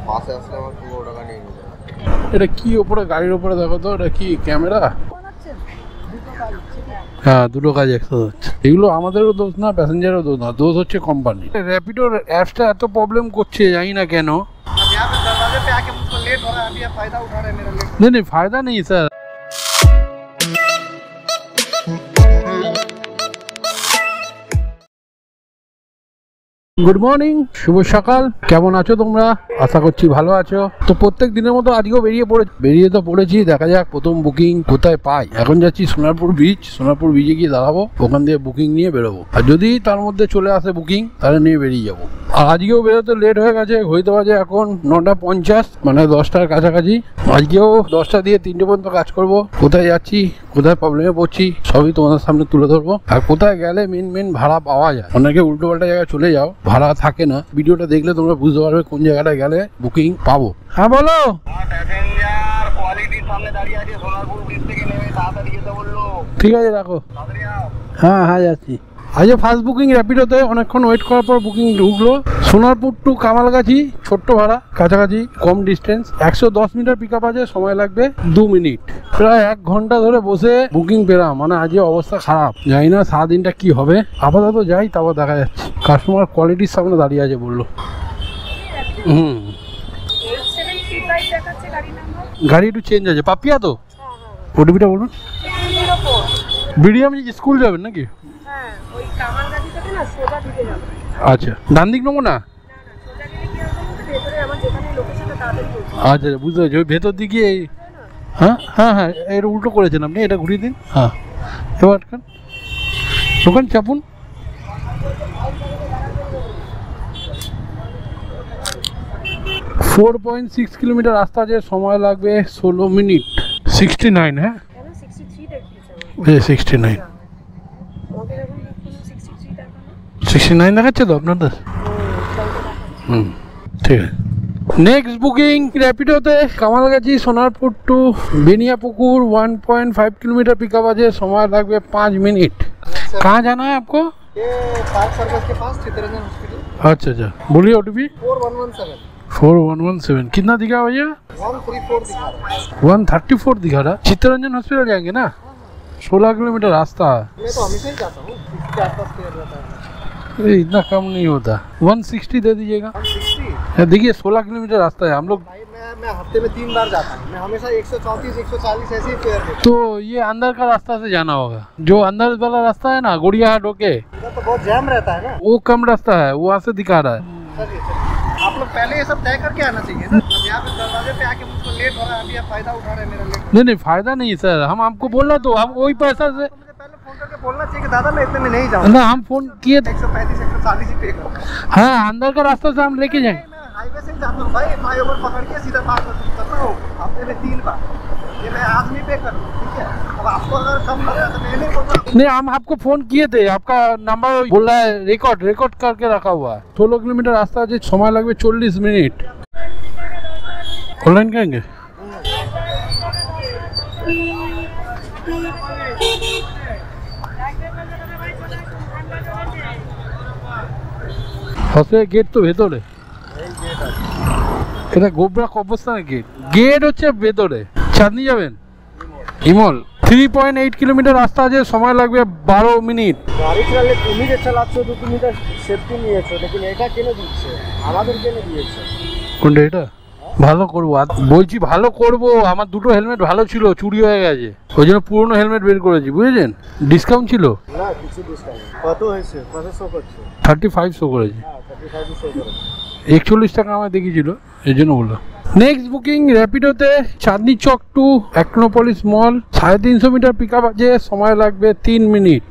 পাশে আসলে আমার 15 টাকা নিয়ে নিবে। এটা কি উপরে গাড়ির উপরে দেখো তো, এটা কি ক্যামেরা? হ্যাঁ, দুটো কাজ একসাথে হচ্ছে। এগুলো আমাদেরও দোষ না, প্যাসেঞ্জারেরও দোষ না, দোষ হচ্ছে কোম্পানি। র্যাপিডোর অ্যাপসটা এত প্রবলেম করছে জানি না কেন। नहीं फायदा नहीं सर। গুড মর্নিং, শুভ সকাল। কেমন আছো তোমরা? আশা করছি ভালো আছো। তো প্রত্যেক দিনের মতো আজকেও বেরিয়ে তো পড়েছি। দেখা যাক প্রথম বুকিং কোথায় পাই। এখন যাচ্ছি সোনারপুর বিচ। সোনারপুর বিচে গিয়ে দাঁড়াবো, ওখান থেকে বুকিং নিয়ে বেরোবো। আর যদি তার মধ্যে চলে আসে বুকিং, তাহলে নিয়ে বেরিয়ে যাবো। আর আজকেও বেরোতে লেট হয়ে গেছে। হইতে বাজে এখন 9:50, মানে 10টার কাছাকাছি। আজকেও 10টা দিয়ে 3টে পর্যন্ত কাজ করব। কোথায় যাচ্ছি, কোথায় প্রবলেমে পড়ছি, সবই তোমাদের সামনে তুলে ধরবো। আর কোথায় গেলে মেন ভাড়া পাওয়া যায়। অনেকে উল্টো পাল্টা জায়গায় চলে যাও, ভাড়া থাকে না। ভিডিওটা দেখলে তোমরা বুঝতে পারবে কোন জায়গাটায় গেলে বুকিং পাবো। হ্যাঁ বলো। ঠিক আছে, রাখো। হ্যাঁ যাচ্ছি। আজ ফার্স্ট বুকিং র্যাপিডোতে অনেকক্ষণ ওয়েট করার পর বুকিং ঢুকলো। সোনারপুর টু কামালগাছি, ছোট্ট ভাড়া, কাছাকাছি, কম ডিস্টেন্স। 110 মিটার পিক আপ আছে, সময় লাগবে 2 মিনিট। প্রায় 1 ঘন্টা ধরে বসে বুকিং পেলাম। মানে আজকে অবস্থা খারাপ, জানি না সারাদিনটা কি হবে। আপাতত যাই, তারপর দেখা যাচ্ছে। কাস্টমার কোয়ালিটির সামনে দাঁড়িয়ে আছে বললো। গাড়ি একটু চেঞ্জ আছে। পাপিয়া তো ওটিপিটা বলুন। বিডিএম স্কুল যাবেন নাকি? আচ্ছা, ডান দিক নেবো না? আচ্ছা, বুঝতে পারছি। ওই ভেতর দিকে। হ্যাঁ এর উল্টো করেছেন আপনি। এটা ঘুরিয়ে দিন। হ্যাঁ, এবার দোকান চাপুন। फोर 4.6 কিলোমিটার রাস্তা আছে, সময় লাগবে 16 মিনিট। 69। হ্যাঁ 69 69 দেখাচ্ছে তো আপনাদের? ঠিক আছে। নেক্সট বুকিং র্যাপিডোতে Kamalgachhi, Sonarpur to Beniapukur 1.5 kilometre pickup আছে, সময় লাগবে 5 मिनट। कहाँ जाना है आपको? ये पार्क सर्कस के पास चित्तरंजन हॉस्पिटल। अच्छा, बोलिए ओटीपी। 4117 4117। कितना दिखा भैया? 134 दिखा रहा है। 134 दिखा रहा। चित्तरंजन हॉस्पिटल जाएंगे ना? 16 किलोमीटर रास्ता है। मैं तो हमेशा ही जाता हूँ, इसके आसपास क्लियर रहता है। इतना कम नहीं होता। 160 दे दीजिएगा। 160? देखिए 16 किलोमीटर रास्ता है। हम लोग मैं हफ्ते में 3 बार जाता हूँ। मैं हमेशा 134 140 ऐसे ही फेयर देता हूँ। तो ये अंदर का रास्ता से जाना होगा। जो अंदर वाला रास्ता है ना, गोड़ियाहाट होके, इधर तो बहुत जैम रहता है ना। वो कम रास्ता है, वहाँ से दिखा रहा है। चलिए आप लोग पहले ये सब तय करके आना चाहिए ना। अब यहाँ पे दरवाजे पे आके मुझको लेट हो रहा है, अभी आप फायदा उठा रहे हैं मेरा लेट। नहीं फायदा नहीं सर, हम आपको बोला तो हम वही पैसा से। मुझे पहले फोन करके बोलना चाहिए कि दादा मैं इतने में नहीं जाऊँगा ना, हम फोन किए। 135 140 ही पे करूँगा। हाँ, अंदर का रास्ता से हम लेके जाएंगे। मैं हाईवे से ही जाता हूँ भाई, फ्लाईओवर पकड़ के सीधा पास करता हूँ हफ्ते में 3 बार। ये मैं आज नहीं पे करूँ, ठीक है? अब आपको अगर कम लगे तो मैं नहीं बोलूँगा। नहीं, हम आपको फोन किए थे, आपका नंबर बोल रहा है रिकॉर्ड करके रखा हुआ है। 16 किलोमीटर रास्ता है, समय लगभग 40 मिनट। ऑनलाइन करेंगे? হসপিটাল গেট তো ভেতরে। এটা গোবরা কবরস্থানের গেট হচ্ছে ভেতরে। চাঁদনি যাবেন? ইমল। 3.8 কিলোমিটার রাস্তা আছে, সময় লাগবে 12 মিনিট। গাড়ি চালালে তুমি যে চালাচ্ছ তো তুমি তো সেফটি নিয়েছো, লেকিন এটা কেন দিচ্ছে? আমাদের কেন দিয়েছে? কোনটা? এটা ভালো করবো বলছি, ভালো করবো। আমার দুটো হেলমেট ভালো ছিল, চুরি হয়ে গেছে, ওই জন্য পুরনো হেলমেট বের করেছি, বুঝেছেন? ডিসকাউন্ট ছিল না, কিছু ডিসকাউন্ট। কত হয়েছে? কত শো করছে? 35 শো করেছে। হ্যাঁ 35 শো করেছে। 41 টাকা আমার দেখিয়েছিল, এই জন্য বললাম। Next booking র্যাপিডোতে Chandni Chowk two অ্যাক্নোপলিস মল, 350 মিটার পিক আপ আছে, সময় লাগবে 3 मिनट।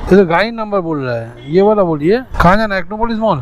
ये तो गाड़ी नंबर बोल रहा है, ये वाला बोलिए। कहाँ जाना? एक्नोपोलिस मॉल।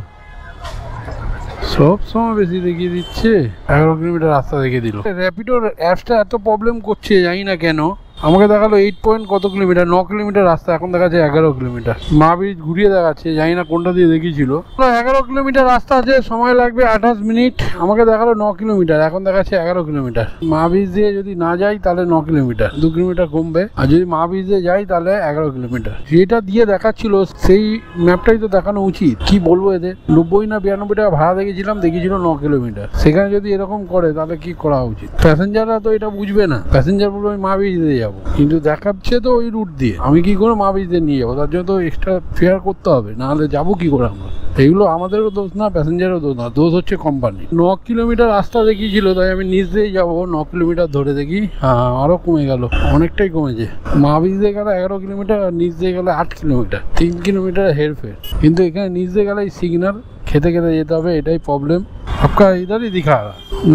সব সময় বেশি দেখিয়ে দিচ্ছে। 11 কিলোমিটার রাস্তা দেখিয়ে দিল। র্যাপিডোর অ্যাপসটা এত প্রবলেম করছে জানি না কেন। আমাকে দেখালো 8 পয়েন্ট কত কিলোমিটার, 9 কিলোমিটার রাস্তা, এখন দেখাচ্ছে 11 কিলোমিটার। মা ব্রিজ ঘুরিয়ে দেখাচ্ছে, জানি না কোনটা দিয়ে দেখিয়েছিল। 11 কিলোমিটার রাস্তা আছে, সময় লাগবে 28 মিনিট। আমাকে দেখালো 9 কিলোমিটার, এখন দেখাচ্ছে 11 কিলোমিটার। মা ব্রিজ দিয়ে যদি না যাই তাহলে 9 কিলোমিটার, 2 কিলোমিটার কমবে। আর যদি মা ব্রিজ দিয়ে যাই তাহলে 11 কিলোমিটার। যেটা দিয়ে দেখাচ্ছিল সেই ম্যাপটাই তো দেখানো উচিত। কি বলবো এদের, 90 না 92 টাকা ভাড়া দেখেছিলাম, দেখিয়েছিল 9 কিলোমিটার। সেখানে যদি এরকম করে তাহলে কি করা উচিত? প্যাসেঞ্জাররা তো এটা বুঝবে না, প্যাসেঞ্জার বলবে আমি মা ব্রিজ দিয়ে যাবো, কিন্তু দেখাচ্ছে তো ওই রুট দিয়ে। আমি কি করে মা ব্রিজ দিয়ে নিয়ে যাবো? তার জন্য তো এক্সট্রা ফেয়ার করতে হবে, নাহলে যাবো কি করে আমরা? এগুলো আমাদেরও দোষ না, প্যাসেঞ্জারও দোষ না, দোষ হচ্ছে কোম্পানি। 9 কিলোমিটার রাস্তা দেখিয়েছিল, তাই আমি নিচ দিয়ে যাবো। 9 কিলোমিটার ধরে দেখি, হ্যাঁ আরও কমে গেল, অনেকটাই কমেছে। মা ব্রিজ দিয়ে গেলে 11 কিলোমিটার, আর নিচ দিয়ে গেলে 8 কিলোমিটার, 3 কিলোমিটার হেরফের। কিন্তু এখানে নিচ দিয়ে গেলে সিগন্যাল খেতে খেতে যেতে হবে, এটাই প্রবলেম। आपका इधर ही दिखा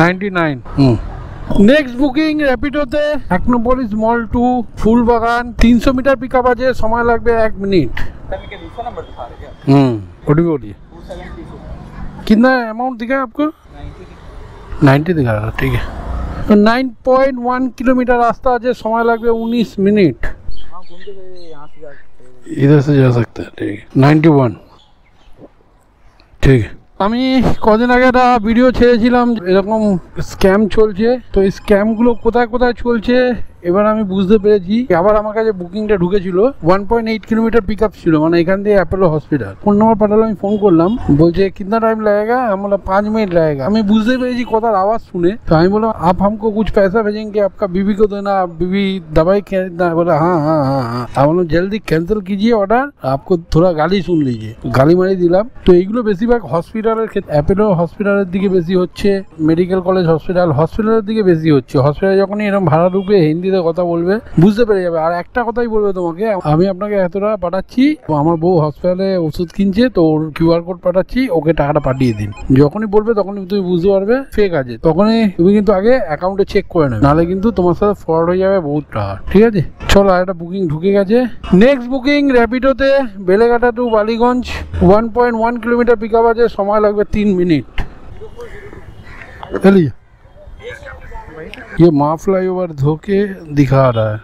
99। नेक्स्ट बुकिंग रैपिडोते Acropolis mall to Phoolbagan 300 metre pickup আছে, সময় লাগবে 1 मिनट। दूसरा नंबर दिखा रहे क्या? बोलिए कितना अमाउंट दिखा है आपको? 90 दिखा रहा, ठीक है। 9.1 किलोमीटर रास्ता আছে, সময় লাগবে 19 मिनट। हाँ घूम के यहाँ से जा सकते हैं, इधर से जा सकते हैं, ठीक है। 91, ঠিক। আমি কদিন আগে একটা ভিডিও ছেড়েছিলাম, এরকম স্ক্যাম চলছে। তো এই স্ক্যামগুলো কোথায় কোথায় চলছে এবার আমি বুঝতে পেরেছি। আবার আমার কাছে বুকিংটা ঢুকেছিল, 1.8 কিলোমিটার পিক আপ ছিল, মানে এখান থেকে অ্যাপোলো হসপিটাল। ফোন নাম্বার পাঠালো, আমি ফোন করলাম, বলছে কিतना টাইম लगेगा? আমি বললাম 5 मिनट लगेगा। আমি বুঝতে পেরেছি কথার আওয়াজ শুনে। তো আমি বললাম आप हमको कुछ पैसा भेजेंगे, आपका बीवी को देना, बीवी दवाई खरीदना। बोला हाँ हाँ हाँ हाँ। আমি বললাম জলদি ক্যান্সেল कीजिए অর্ডার, आपको थोड़ा গালি শুন लीजिए। গালি মারি দিলাম। তো এইগুলো বেশিরভাগ হসপিটালের ক্ষেত্রে, অ্যাপোলো হসপিটালের দিকে বেশি হচ্ছে, মেডিকেল কলেজ হসপিটালের দিকে বেশি হচ্ছে। হসপিটালে যখনই এরকম ভাড়া ঢুকবে, হিন্দিতে কথা বলবে, বুঝতে পেরে যাবে। আর একটা কথাই বলবে তোমাকে, আমি আপনাকে এত টাকা পাঠাচ্ছি, আমার বউ হসপিটালে ওষুধ কিনছে, তো ওর কিউআর কোড পাঠাচ্ছি, ওকে টাকাটা পাঠিয়ে দিন। যখনই বলবে তখনই তুমি বুঝতে পারবে ফেক আছে। তখনই তুমি কিন্তু আগে অ্যাকাউন্টে চেক করে নেবে, নাহলে কিন্তু তোমার সাথে ফ্রড হয়ে যাবে বহুত টাকা। ঠিক আছে, চলো একটা বুকিং ঢুকে গেছে। নেক্সট বুকিং র্যাপিডোতে Beleghata to Ballygunge 1.1 kilometre pick up আছে, সময় লাগবে 3 मिनट। चलिए, ये माँ फ्लाईओवर धोके दिखा रहा है।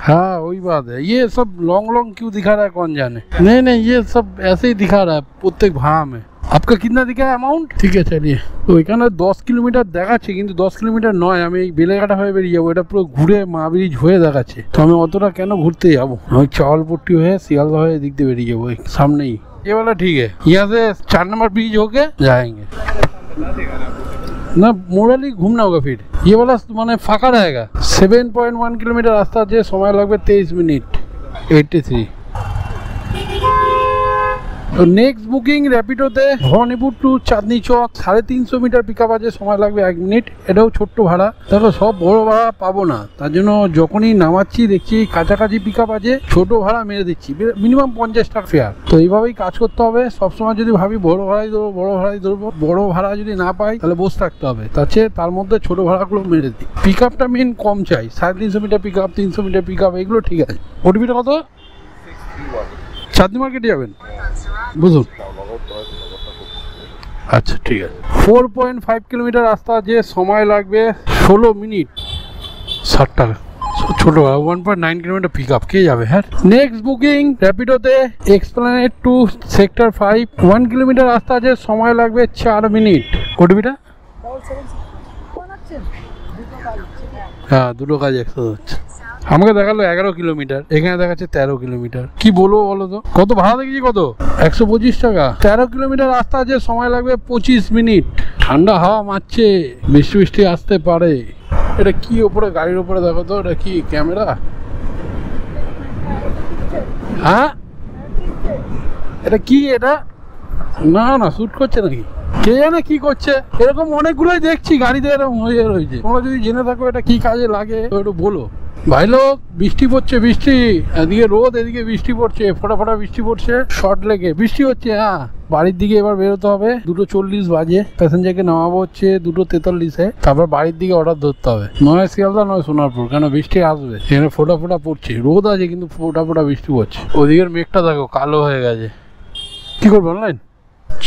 हाँ वही बात है, ये सब लॉन्ग लॉन्ग क्यों दिखा रहा है कौन जाने। नहीं नहीं, ये सब ऐसे ही दिखा रहा है प्रत्येक भाड़ा में। आपका कितना दिखा है अमाउंट? ठीक है चलिए। তো এখানে 10 কিলোমিটার দেখাচ্ছে, কিন্তু 10 কিলোমিটার নয়। আমি এই বেলেঘাটা হয়ে বেরিয়ে যাবো, এটা পুরো ঘুরে মা ব্রিজ হয়ে দেখাচ্ছে। তো আমি অতটা কেন ঘুরতে যাবো, আমি চাওয়ালপট্টি হয়ে শিয়ালদা হয়ে এদিক দিয়ে বেরিয়ে যাবো, সামনেই। ये वाला ठीक है, यहाँ से 4 नंबर ब्रिज होके जाएंगे ना, मोराली घूमना होगा फिर। ये वाला माने फाका रहेगा। 7.1 किलोमीटर रास्ता है, समय लगभग 23 मिनट 83। तो next booking র্যাপিডোতে Bhabanipur two Chandni Chowk 350 metre pickup আছে, সময় লাগবে 1 মিনিট। এটাও ছোট্ট ভাড়া, দেখো সব বড় ভাড়া পাবো না, তার জন্য যখনই নামাচ্ছি দেখছি কাছাকাছি পিকআপ আছে, ছোট ভাড়া মেরে দিচ্ছি, মিনিমাম 50 টাকা ফেয়ার। তো এইভাবেই কাজ করতে হবে সবসময়। যদি ভাবি বড় ভাড়াই ধরবো, বড় ভাড়া যদি না পাই তাহলে বসে থাকতে হবে, তার মধ্যে ছোট ভাড়াগুলো মেরে দিই। পিকআপটা মেন কম চাই, 350 মিটার পিকআপ, 300 মিটার পিকআপ, এগুলো ঠিক আছে। ওটিপিটা কত? চাঁদনি মার্কেটে যাবেন, বুঝুন। আচ্ছা ঠিক আছে। 4.5 কিলোমিটার রাস্তা আছে, সময় লাগবে 16 মিনিট, 60 টাকা। ছোট 1.9 কিলোমিটার পিক আপ, কে যাবে? হ্যাঁ। নেক্সট বুকিং র্যাপিডোতে এক্সপ্লেনেড টু সেক্টর 5 1 কিলোমিটার রাস্তা আছে, সময় লাগবে 4 মিনিট। ওটিপিটা? হ্যাঁ, দুটো কাজ একসাথে হচ্ছে। আমাকে দেখালো 11 কিলোমিটার, এখানে দেখাচ্ছে 13 কিলোমিটার। কি বলবো বলো তো, কত ভাড়া দেখেছি, কত 125 টাকা। 13 কিলোমিটার রাস্তা আছে, সময় লাগবে 25 মিনিট। ঠান্ডা হাওয়া মারছে, বৃষ্টি আসতে পারে। এটা কি ওপরে, গাড়ির ওপরে দেখো তো, এটা কি ক্যামেরা? হ্যাঁ এটা কি? এটা না না শ্যুট করছে নাকি, কে জানে কি করছে। এরকম অনেকগুলোই দেখছি গাড়িতে এরকম হয়ে রয়েছে। তোমরা যদি জেনে থাকো এটা কি কাজে লাগে তো একটু বলো। ভাই লোক, বৃষ্টি পড়ছে, বৃষ্টি, এদিকে রোদ, এদিকে বৃষ্টি পড়ছে, ফোটা ফোটা বৃষ্টি পড়ছে, শর্ট লেগে বৃষ্টি হচ্ছে। হ্যাঁ, বাড়ির দিকে এবার বেরোতে হবে। 2:40 বাজে, প্যাসেঞ্জারকে নামাবো হচ্ছে 2:43-এ, তারপর বাড়ির দিকে অর্ডার ধরতে হবে। নয় শিয়ালদা নয় সোনারপুর, কেন বৃষ্টি আসবে। এখানে ফোটা ফোটা পড়ছে, রোদ আছে কিন্তু ফোটা ফোটা বৃষ্টি পড়ছে। ওদিকের মেঘটা দেখো কালো হয়ে গেছে। কি করবো অনলাইন?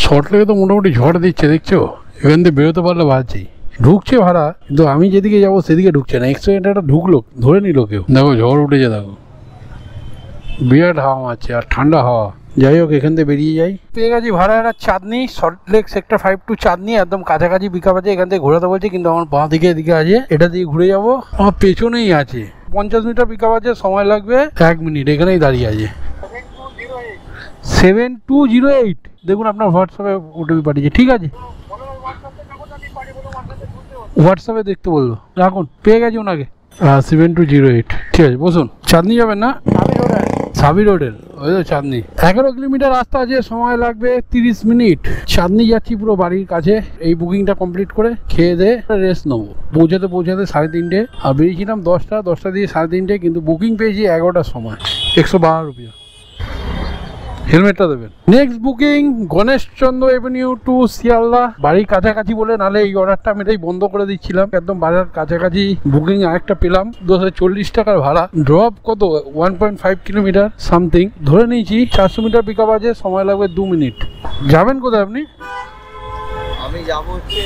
শর্ট লেগে তো মোটামুটি ঝড় দিচ্ছে, দেখছো? এখান থেকে বেরোতে পারলে বাজছেই। ঢুকছে ভাড়া, কিন্তু আমি যেদিকে যাবো সেদিকে ঢুকছে না। এক্সট্রা একটা ঢুকলো, ধরে নিল কেউ। দেখো ঝড় উঠেছে, দেখো বিরাট হাওয়া মারছে আর ঠান্ডা হাওয়া। যাই হোক, এখান থেকে বেরিয়ে যাই। পেয়ে গেছি ভাড়া একটা চাঁদনি, সল্টলেক সেক্টর 5 টু চাঁদনি, একদম কাছাকাছি পিকআপ আছে। এখান থেকে ঘোরাতে বলছে, কিন্তু আমার বাঁ দিকে এদিকে আছে, এটা দিয়ে ঘুরে যাবো। আমার পেছনেই আছে, 50 মিটার পিকআপ আছে, সময় লাগবে 1 মিনিট। এখানেই দাঁড়িয়ে আছে 7208। দেখুন আপনার হোয়াটসঅ্যাপে ওটিপি পাঠিয়েছে, ঠিক আছে হোয়াটসঅ্যাপে দেখতে বললো। রাখুন, পেয়ে গেছি ওনাকে। 7208, ঠিক আছে বসুন। চাঁদনি যাবেন না? সাবির হোটেল, ওই তো চাঁদনি। 11 কিলোমিটার রাস্তা আছে, সময় লাগবে 30 মিনিট। চাঁদনি যাচ্ছি পুরো বাড়ির কাছে। এই বুকিংটা কমপ্লিট করে খেয়ে দিয়ে রেস্ট নেবো। পৌঁছাতে 3:30, আর বেরিয়েছিলাম 10টা দিয়ে 3:30, কিন্তু বুকিং পেয়েছি 11টার সময়। 112 রুপিয়া। হেলমেটটা দেবেন। Next booking Ganeshchandra avenue to Sealdah. বাড়ির কাছাকাছি বলে, নাহলে এই অর্ডারটা আমি এটাই বন্ধ করে দিচ্ছিলাম। একদম বাজার কাছাকাছি বুকিং আরেকটা পেলাম, 240 টাকার ভাড়া। ড্রপ কত 1.5 কিলোমিটার সামথিং ধরে নিয়েছি। 400 মিটার পিক আপ আছে, সময় লাগবে 2 মিনিট। যাবেন কোথায় আপনি? আমি যাবো হচ্ছে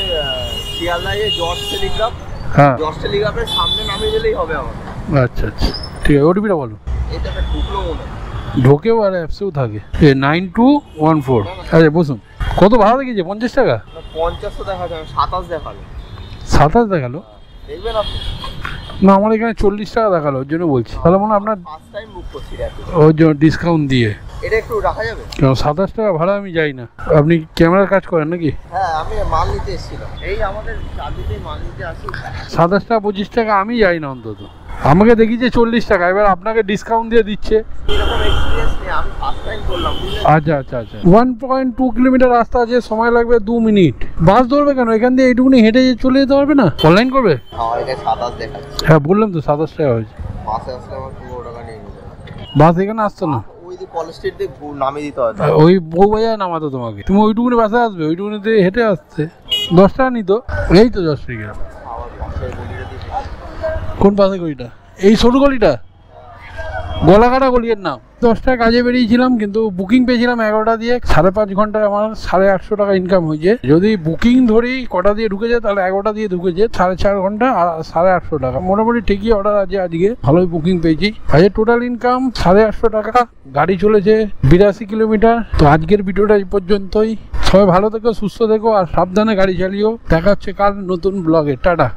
শিয়ালদায় জর্জ টেলিগ্রাফ। হ্যাঁ, জর্জ টেলিগ্রাফের সামনে নামিয়ে দিলেই হবে আমার। আচ্ছা আচ্ছা, ঠিক আছে। ওটিপিটা বলো। এটা ঢুকলো মনে হয়, ঢোকেও আর অ্যাপসেও থাকে। 9214। আচ্ছা বসুন। কত ভাড়া দেখিয়েছে? 50 টাকা? 50 তো দেখা যায়, 27 দেখালো। 27 দেখালো? দেখবেন আপনি, না, আমার এখানে 40 টাকা দেখালো, ওর জন্য বলছি। তাহলে মনে হয় আপনার ফার্স্ট টাইম বুক করছি এখন। ওর জন্য ডিসকাউন্ট দিয়ে। এটা একটু রাখা যাবে? কেন 27 টাকা ভাড়া আমি যাই না। আপনি ক্যামেরার কাজ করেন নাকি? হ্যাঁ, আমি মাল নিতে এসেছিলাম, এই আমাদের চাঁদিতেই মাল নিতে আসি। 27 টাকা 25 টাকা আমি যাই না অন্তত। আমাকে দেখিয়েছে 40 টাকা, এবার আপনাকে ডিসকাউন্ট দিয়ে দিচ্ছে। এরকম এক্সপিরিয়েন্স নেই, আমি ফার্স্ট টাইম করলাম, বুঝলেন? আচ্ছা আচ্ছা আচ্ছা। 1.2 কিলোমিটার রাস্তা আছে, সময় লাগবে 2 মিনিট। বাস ধরবে কেন? এখান দিয়ে এইটুকুনি হেঁটে চলে যেতে পারবে না? অনলাইন করবে? আমার এখানে 27 দেখাচ্ছে। হ্যাঁ বললাম তো 27 টাকা হয়েছে। বাসে আসলে আমার 15 টাকা নিয়ে নিতে হবে। বাস এখানে আসতো না, ওই যে কলেজ স্ট্রিট দিয়ে নামিয়ে দিতে হয়। ওই বউবাজার নামাতো তোমাকে। তুমি ওইটুকুনি বাসে আসবে, ওইটুকুনিতে হেঁটে আসছে। 10 টাকা নিত। এই তো জশ টিকিট। আবার পাশে গলিটা দিয়ে, কোন পাশে গলিটা? এই সরু গলিটা, গলাকাটা গলির নাম। 10টায় কাজে বেরিয়েছিলাম, কিন্তু বুকিং পেয়েছিলাম 11টা দিয়ে। 5.5 ঘন্টায় আমার 850 টাকা ইনকাম হয়েছে। যদি বুকিং ধরি কটা দিয়ে ঢুকেছে, তাহলে 11টা দিয়ে ঢুকেছে, 4.5 ঘন্টা আর 850 টাকা। মোটামুটি ঠিকই অর্ডার আছে আজকে, ভালোই বুকিং পেয়েছি। আজকে টোটাল ইনকাম 850 টাকা। গাড়ি চলেছে 82 কিলোমিটার। তো আজকের ভিডিওটা এই পর্যন্তই। সবাই ভালো থেকো, সুস্থ থেকো আর সাবধানে গাড়ি চালিও। দেখা হচ্ছে কাল নতুন ব্লগে। টাটা।